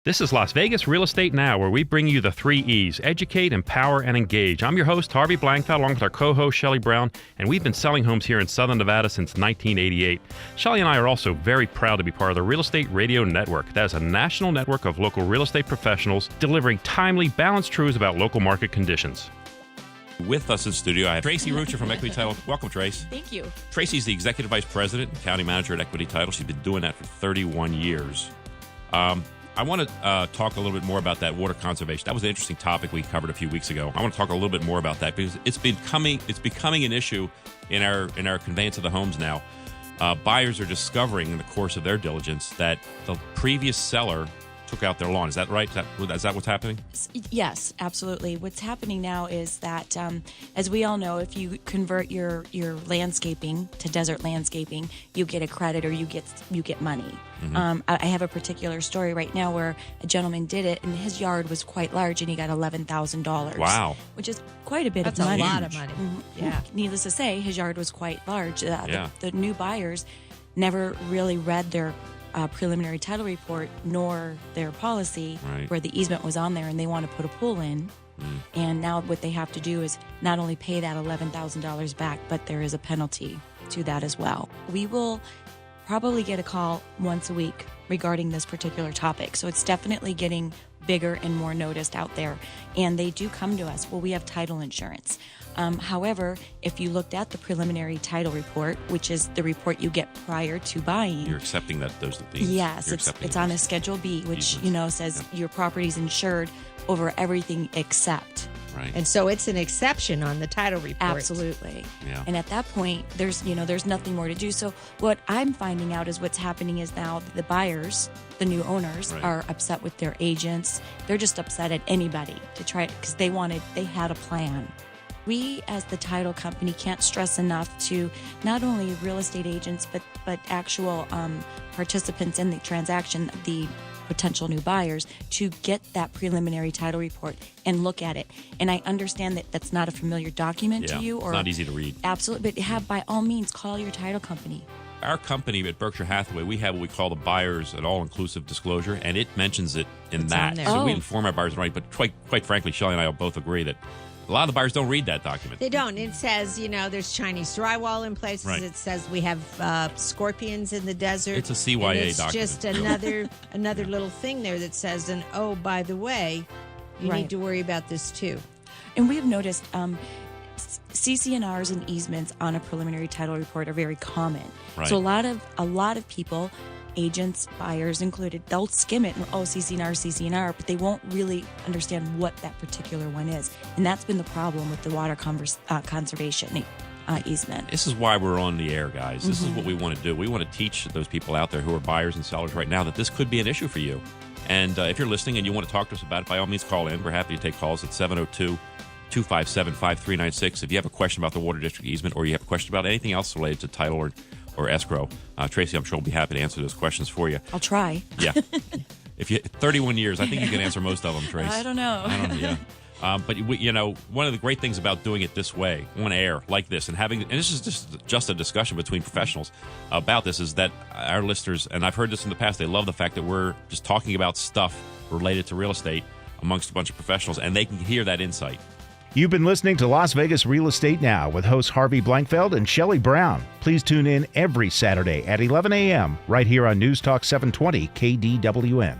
This is Las Vegas Real Estate Now, where we bring you the 3 E's: educate, empower, and engage. I'm your host, Harvey Blankfeld, along with our co-host, Shelley Brown, and we've been selling homes here in Southern Nevada since 1988. Shelley and I are also very proud to be part of the Real Estate Radio Network. That is a national network of local real estate professionals delivering timely, balanced truths about local market conditions. With us in studio, I have Tracy Ruccia from Equity Title. Welcome, Trace. Thank you. Tracy's the Executive Vice President and County Manager at Equity Title. She's been doing that for 31 years. I want to talk a little bit more about that water conservation. That was an interesting topic we covered a few weeks ago. I want to talk a little bit more about that because it's becoming an issue in our conveyance of the homes now. Buyers are discovering in the course of their diligence that the previous seller took out their lawn. Is that right? Is that what's happening? Yes, absolutely. What's happening now is that, as we all know, if you convert your landscaping to desert landscaping, you get a credit or you get money. Mm-hmm. I have a particular story right now where a gentleman did it, and his yard was quite large, and he got $11,000. Wow, which is quite a bit of money. That's a lot of money. Mm-hmm. Yeah. Needless to say, his yard was quite large. Yeah. The new buyers never really read their preliminary title report nor their policy, right, where the easement was on there, and they want to put a pool in. And now what they have to do is not only pay that $11,000 back, but there is a penalty to that as well. We will probably get a call once a week regarding this particular topic. So it's definitely getting bigger and more noticed out there. And they do come to us. Well, we have title insurance. However, if you looked at the preliminary title report, which is the report you get prior to buying, you're accepting that those are things. Yes, it's on a Schedule B, which says your property's insured over everything except. Right. And so it's an exception on the title report. Absolutely. Yeah. And at that point, there's nothing more to do. So what I'm finding out is what's happening is now the buyers, the new owners, right, are upset with their agents. They're just upset at anybody to try it because they had a plan. We, as the title company, can't stress enough to not only real estate agents, but actual participants in the transaction, the potential new buyers, to get that preliminary title report and look at it. And I understand that that's not a familiar document to you. It's not easy to read. Absolutely. But by all means, call your title company. Our company at Berkshire Hathaway, we have what we call the buyers an all-inclusive disclosure, and it mentions it in It's that. on there. So we inform our buyers, right? But quite frankly, Shelley and I both agree that a lot of the buyers don't read that document. They don't. It says, there's Chinese drywall in places. Right. It says we have scorpions in the desert. It's a CYA and it's document. Just another little thing there that says, and oh, by the way, you Right. need to worry about this too. And we have noticed CC&Rs and easements on a preliminary title report are very common. Right. So a lot of people, agents, buyers included, they'll skim it and CC&R, but they won't really understand what that particular one is. And that's been the problem with the water conservation easement. This is why we're on the air, guys. This is what we want to do. We want to teach those people out there who are buyers and sellers right now that this could be an issue for you. And if you're listening and you want to talk to us about it, by all means, call in. We're happy to take calls at 702-257-5396. If you have a question about the water district easement or you have a question about anything else related to title or escrow, Tracy, I'm sure will be happy to answer those questions for you. I'll try. Yeah. If you 31 years, I think you can answer most of them, Tracy. I don't know. Yeah. But one of the great things about doing it this way, on air like this, and this is just a discussion between professionals about this, is that our listeners, and I've heard this in the past, they love the fact that we're just talking about stuff related to real estate amongst a bunch of professionals, and they can hear that insight. You've been listening to Las Vegas Real Estate Now with hosts Harvey Blankfeld and Shelley Brown. Please tune in every Saturday at 11 a.m. right here on News Talk 720 KDWN.